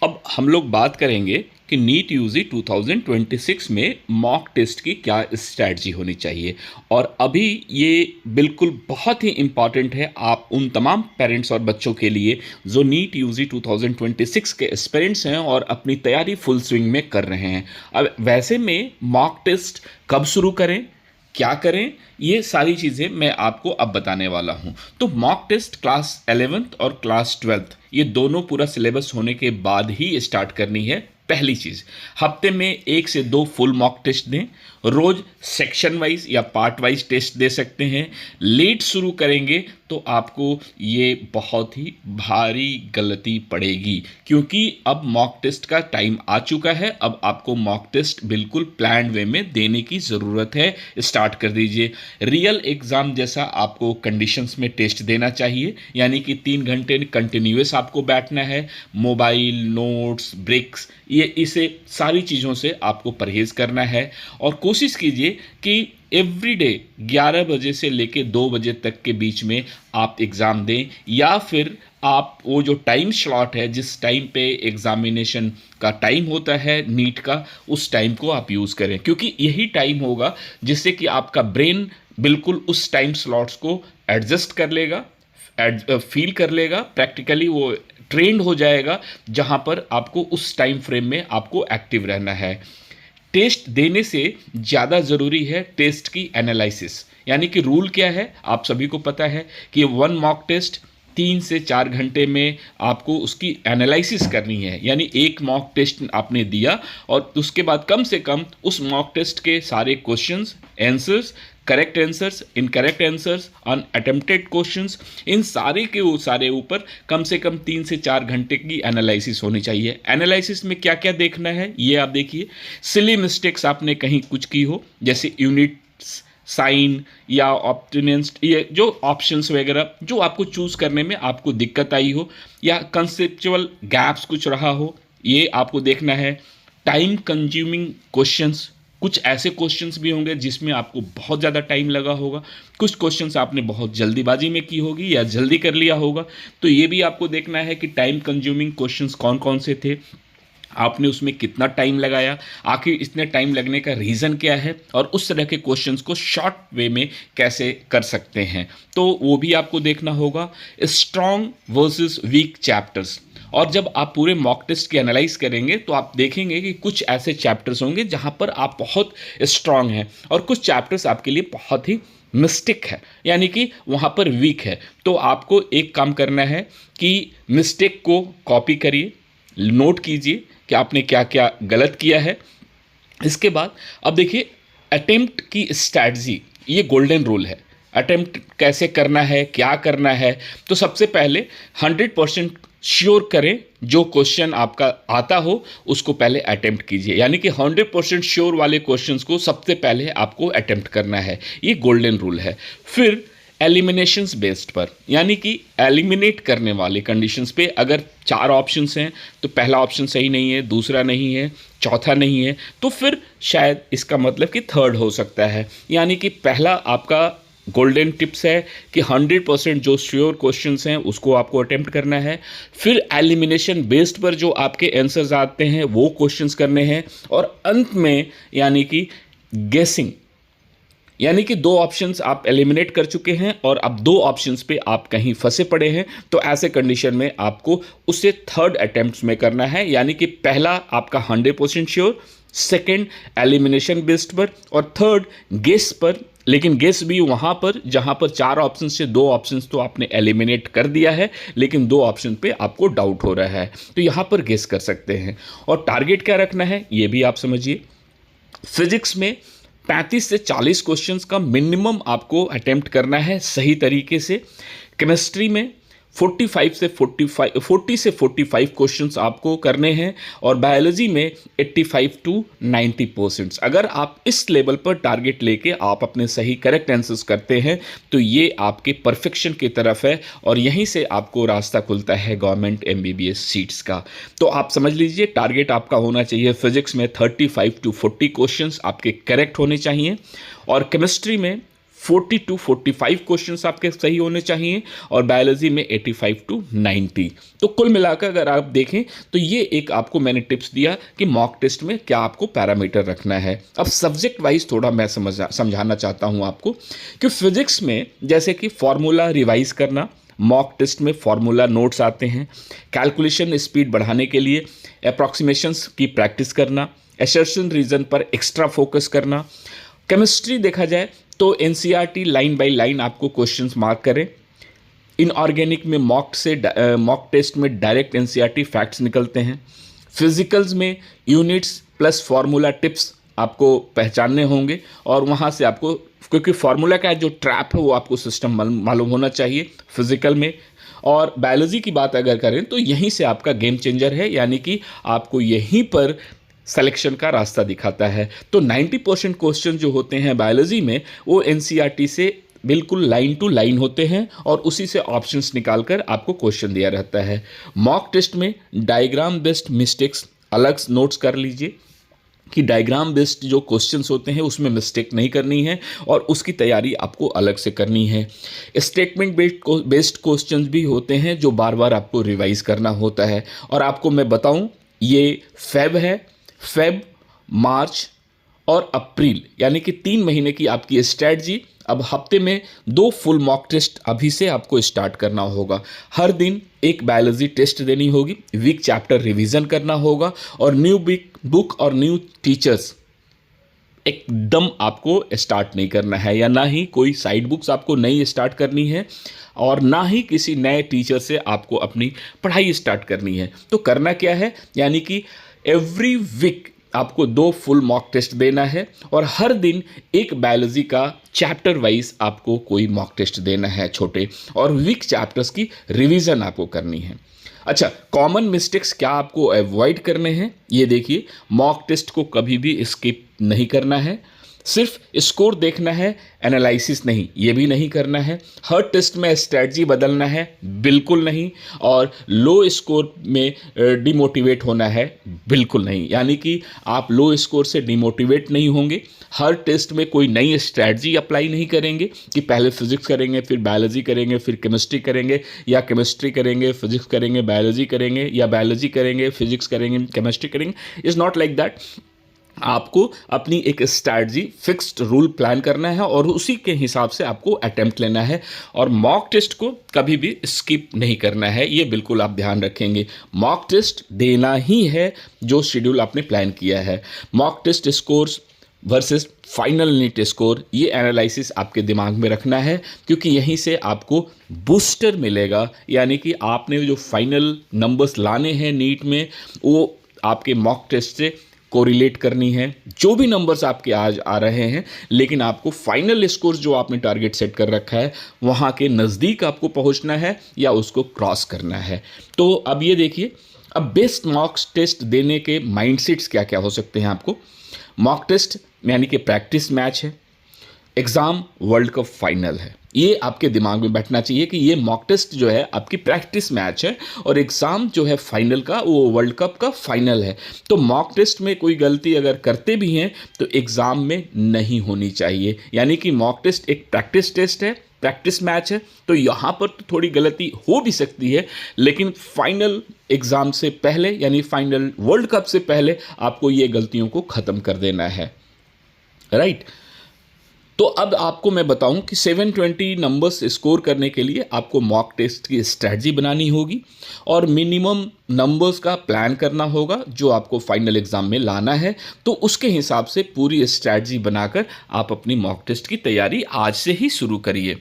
अब हम लोग बात करेंगे कि नीट यूजी 2026 में मॉक टेस्ट की क्या स्ट्रैटेजी होनी चाहिए। और अभी ये बिल्कुल बहुत ही इम्पॉर्टेंट है आप उन तमाम पेरेंट्स और बच्चों के लिए जो नीट यूजी 2026 के एस्पिरेंट्स हैं और अपनी तैयारी फुल स्विंग में कर रहे हैं। अब वैसे में मॉक टेस्ट कब शुरू करें, क्या करें, ये सारी चीज़ें मैं आपको अब बताने वाला हूँ। तो मॉक टेस्ट क्लास 11th और क्लास 12th ये दोनों पूरा सिलेबस होने के बाद ही स्टार्ट करनी है। पहली चीज़, हफ्ते में 1 से 2 फुल मॉक टेस्ट दें। रोज सेक्शन वाइज या पार्ट वाइज टेस्ट दे सकते हैं। लेट शुरू करेंगे तो आपको ये बहुत ही भारी गलती पड़ेगी, क्योंकि अब मॉक टेस्ट का टाइम आ चुका है। अब आपको मॉक टेस्ट बिल्कुल प्लान्ड वे में देने की ज़रूरत है। स्टार्ट कर दीजिए। रियल एग्ज़ाम जैसा आपको कंडीशंस में टेस्ट देना चाहिए, यानी कि 3 घंटे कंटिन्यूस आपको बैठना है। मोबाइल, नोट्स, ब्रेक्स, ये इसे सारी चीज़ों से आपको परहेज़ करना है। और कोशिश कीजिए कि एवरीडे 11 बजे से लेके 2 बजे तक के बीच में आप एग्ज़ाम दें, या फिर आप वो जो टाइम स्लॉट है जिस टाइम पे एग्ज़ामिनेशन का टाइम होता है नीट का, उस टाइम को आप यूज़ करें, क्योंकि यही टाइम होगा जिससे कि आपका ब्रेन बिल्कुल उस टाइम स्लॉट्स को एडजस्ट कर लेगा, फील कर लेगा, प्रैक्टिकली वो ट्रेंड हो जाएगा, जहाँ पर आपको उस टाइम फ्रेम में आपको एक्टिव रहना है। टेस्ट देने से ज़्यादा ज़रूरी है टेस्ट की एनालिसिस। यानी कि रूल क्या है, आप सभी को पता है कि 1 मॉक टेस्ट 3 से 4 घंटे में आपको उसकी एनालिसिस करनी है। यानी एक मॉक टेस्ट आपने दिया और उसके बाद कम से कम उस मॉक टेस्ट के सारे questions, answers, correct answers, incorrect answers, unattempted questions, इन सारे के वो सारे ऊपर कम से कम 3 से 4 घंटे की एनालिसिस होनी चाहिए। एनालिसिस में क्या क्या देखना है ये आप देखिए। सिली मिस्टेक्स आपने कहीं कुछ की हो, जैसे यूनिट्स, साइन या ऑप्टिनेंस, ये जो ऑप्शंस वगैरह जो आपको चूज़ करने में आपको दिक्कत आई हो, या कंसेप्चुअल गैप्स कुछ रहा हो, ये आपको देखना है। टाइम कंज्यूमिंग क्वेश्चंस, कुछ ऐसे क्वेश्चंस भी होंगे जिसमें आपको बहुत ज़्यादा टाइम लगा होगा, कुछ क्वेश्चंस आपने बहुत जल्दीबाजी में की होगी या जल्दी कर लिया होगा, तो ये भी आपको देखना है कि टाइम कंज्यूमिंग क्वेश्चंस कौन कौन से थे, आपने उसमें कितना टाइम लगाया, आखिर इतने टाइम लगने का रीज़न क्या है, और उस तरह के क्वेश्चंस को शॉर्ट वे में कैसे कर सकते हैं, तो वो भी आपको देखना होगा। स्ट्रॉन्ग वर्सेस वीक चैप्टर्स, और जब आप पूरे मॉक टेस्ट की एनालाइज करेंगे तो आप देखेंगे कि कुछ ऐसे चैप्टर्स होंगे जहां पर आप बहुत स्ट्रांग हैं और कुछ चैप्टर्स आपके लिए बहुत ही मिस्टेक है, यानी कि वहां पर वीक है। तो आपको एक काम करना है कि मिस्टेक को कॉपी करिए, नोट कीजिए कि आपने क्या क्या गलत किया है। इसके बाद अब देखिए अटेम्प्ट की स्ट्रैटेजी, ये गोल्डन रूल है। अटेम्प्ट कैसे करना है, क्या करना है, तो सबसे पहले 100% श्योर करें जो क्वेश्चन आपका आता हो उसको पहले अटेम्प्ट कीजिए। यानी कि 100% श्योर वाले क्वेश्चंस को सबसे पहले आपको अटेम्प्ट करना है, ये गोल्डन रूल है। फिर एलिमिनेशंस बेस्ड पर, यानी कि एलिमिनेट करने वाले कंडीशंस पे, अगर 4 ऑप्शंस हैं तो पहला ऑप्शन सही नहीं है, दूसरा नहीं है, चौथा नहीं है, तो फिर शायद इसका मतलब कि थर्ड हो सकता है। यानी कि पहला आपका गोल्डन टिप्स है कि 100% जो श्योर क्वेश्चंस हैं उसको आपको अटेम्प्ट करना है। फिर एलिमिनेशन बेस्ड पर जो आपके आंसर्स आते हैं वो क्वेश्चंस करने हैं। और अंत में यानी कि गेसिंग, यानी कि 2 ऑप्शंस आप एलिमिनेट कर चुके हैं और अब 2 ऑप्शंस पे आप कहीं फंसे पड़े हैं, तो ऐसे कंडीशन में आपको उसे थर्ड अटेम्प्ट में करना है। यानी कि पहला आपका 100% श्योर, सेकेंड एलिमिनेशन बेस्ड पर, और थर्ड गेस पर। लेकिन गेस भी वहाँ पर जहाँ पर 4 ऑप्शन से 2 ऑप्शन तो आपने एलिमिनेट कर दिया है, लेकिन 2 ऑप्शन पे आपको डाउट हो रहा है, तो यहाँ पर गेस कर सकते हैं। और टारगेट क्या रखना है ये भी आप समझिए। फिजिक्स में 35 से 40 क्वेश्चंस का मिनिमम आपको अटेम्प्ट करना है सही तरीके से। केमिस्ट्री में 40 से 45 क्वेश्चंस आपको करने हैं, और बायोलॉजी में 85 to 90%। अगर आप इस लेवल पर टारगेट लेके आप अपने सही करेक्ट आंसर्स करते हैं तो ये आपके परफेक्शन की तरफ है, और यहीं से आपको रास्ता खुलता है गवर्नमेंट MBBS सीट्स का। तो आप समझ लीजिए टारगेट आपका होना चाहिए फिजिक्स में 35 to 40 क्वेश्चंस आपके करेक्ट होने चाहिए, और केमिस्ट्री में 40 टू 45 क्वेश्चंस आपके सही होने चाहिए और बायोलॉजी में 85 टू 90। तो कुल मिलाकर अगर आप देखें तो ये एक आपको मैंने टिप्स दिया कि मॉक टेस्ट में क्या आपको पैरामीटर रखना है। अब सब्जेक्ट वाइज थोड़ा मैं समझाना चाहता हूँ आपको कि फिजिक्स में जैसे कि फॉर्मूला रिवाइज करना, मॉक टेस्ट में फॉर्मूला नोट्स आते हैं। कैलकुलेशन स्पीड बढ़ाने के लिए अप्रॉक्सीमेशंस की प्रैक्टिस करना, असर्शन रीजन पर एक्स्ट्रा फोकस करना। केमिस्ट्री देखा जाए तो एनसीईआरटी लाइन बाय लाइन आपको क्वेश्चंस मार्क करें। इनऑर्गेनिक में मॉक टेस्ट में डायरेक्ट एनसीईआरटी फैक्ट्स निकलते हैं। फिजिकल्स में यूनिट्स प्लस फार्मूला टिप्स आपको पहचानने होंगे और वहाँ से आपको, क्योंकि फार्मूला का जो ट्रैप है वो आपको सिस्टम मालूम होना चाहिए फिजिकल में। और बायोलॉजी की बात अगर करें तो यहीं से आपका गेम चेंजर है, यानी कि आपको यहीं पर सिलेक्शन का रास्ता दिखाता है। तो 90% क्वेश्चन जो होते हैं बायोलॉजी में वो एनसीईआरटी से बिल्कुल लाइन टू लाइन होते हैं और उसी से ऑप्शंस निकालकर आपको क्वेश्चन दिया रहता है। मॉक टेस्ट में डायग्राम बेस्ड मिस्टेक्स अलग नोट्स कर लीजिए कि डायग्राम बेस्ड जो क्वेश्चंस होते हैं उसमें मिस्टेक नहीं करनी है और उसकी तैयारी आपको अलग से करनी है। स्टेटमेंट बेस्ड क्वेश्चंस भी होते हैं जो बार बार आपको रिवाइज करना होता है। और आपको मैं बताऊं, ये फेब, मार्च और अप्रैल यानी कि 3 महीने की आपकी स्ट्रैटेजी। अब हफ्ते में 2 फुल मॉक टेस्ट अभी से आपको स्टार्ट करना होगा। हर दिन एक बायोलॉजी टेस्ट देनी होगी, वीक चैप्टर रिवीजन करना होगा और न्यू बुक और न्यू टीचर्स एकदम आपको स्टार्ट नहीं करना है, या ना ही कोई साइड बुक्स आपको नई स्टार्ट करनी है और ना ही किसी नए टीचर से आपको अपनी पढ़ाई स्टार्ट करनी है। तो करना क्या है, यानी कि एवरी वीक आपको 2 फुल मॉक टेस्ट देना है और हर दिन एक बायोलॉजी का चैप्टर वाइज आपको कोई मॉक टेस्ट देना है छोटे, और वीक चैप्टर्स की रिवीजन आपको करनी है। अच्छा, कॉमन मिस्टेक्स क्या आपको अवॉइड करने हैं, ये देखिए। मॉक टेस्ट को कभी भी स्किप नहीं करना है, सिर्फ स्कोर देखना है, एनालिसिस नहीं, ये भी नहीं करना है। हर टेस्ट में स्ट्रैटेजी बदलना है, बिल्कुल नहीं। और लो स्कोर में डिमोटिवेट होना है, बिल्कुल नहीं। यानी कि आप लो स्कोर से डिमोटिवेट नहीं होंगे। हर टेस्ट में कोई नई स्ट्रैटेजी अप्लाई नहीं करेंगे कि पहले फिजिक्स करेंगे, फिर बायोलॉजी करेंगे, फिर केमिस्ट्री करेंगे, या केमिस्ट्री करेंगे, फिजिक्स करेंगे, बायोलॉजी करेंगे, या बायोलॉजी करेंगे, फिजिक्स करेंगे, केमिस्ट्री करेंगे। Is not like that. आपको अपनी एक स्ट्रैटेजी, फिक्स्ड रूल प्लान करना है और उसी के हिसाब से आपको अटेम्प्ट लेना है और मॉक टेस्ट को कभी भी स्किप नहीं करना है, ये बिल्कुल आप ध्यान रखेंगे। मॉक टेस्ट देना ही है जो शेड्यूल आपने प्लान किया है। Mock test scores versus final NEET score, ये एनालिसिस आपके दिमाग में रखना है, क्योंकि यहीं से आपको बूस्टर मिलेगा। यानी कि आपने जो फाइनल नंबर्स लाने हैं नीट में, वो आपके मॉक टेस्ट से कोरिलेट करनी है। जो भी नंबर्स आपके आज आ रहे हैं, लेकिन आपको फाइनल स्कोर जो आपने टारगेट सेट कर रखा है वहाँ के नज़दीक आपको पहुँचना है या उसको क्रॉस करना है। तो अब ये देखिए, अब बेस्ट मॉक टेस्ट देने के माइंडसेट्स क्या क्या हो सकते हैं आपको। मॉक टेस्ट यानी कि प्रैक्टिस मैच है, एग्ज़ाम वर्ल्ड कप फाइनल है। ये आपके दिमाग में बैठना चाहिए कि ये मॉक टेस्ट जो है आपकी प्रैक्टिस मैच है और एग्ज़ाम जो है फाइनल का, वो वर्ल्ड कप का फाइनल है। तो मॉक टेस्ट में कोई गलती अगर करते भी हैं तो एग्ज़ाम में नहीं होनी चाहिए। यानी कि मॉक टेस्ट एक प्रैक्टिस टेस्ट है, प्रैक्टिस मैच है, तो यहाँ पर तो थोड़ी गलती हो भी सकती है, लेकिन फाइनल एग्ज़ाम से पहले यानी फाइनल वर्ल्ड कप से पहले आपको ये गलतियों को ख़त्म कर देना है, राइट। तो अब आपको मैं बताऊं कि 720 नंबर्स स्कोर करने के लिए आपको मॉक टेस्ट की स्ट्रैटेजी बनानी होगी और मिनिमम नंबर्स का प्लान करना होगा जो आपको फाइनल एग्ज़ाम में लाना है। तो उसके हिसाब से पूरी स्ट्रैटेजी बनाकर आप अपनी मॉक टेस्ट की तैयारी आज से ही शुरू करिए।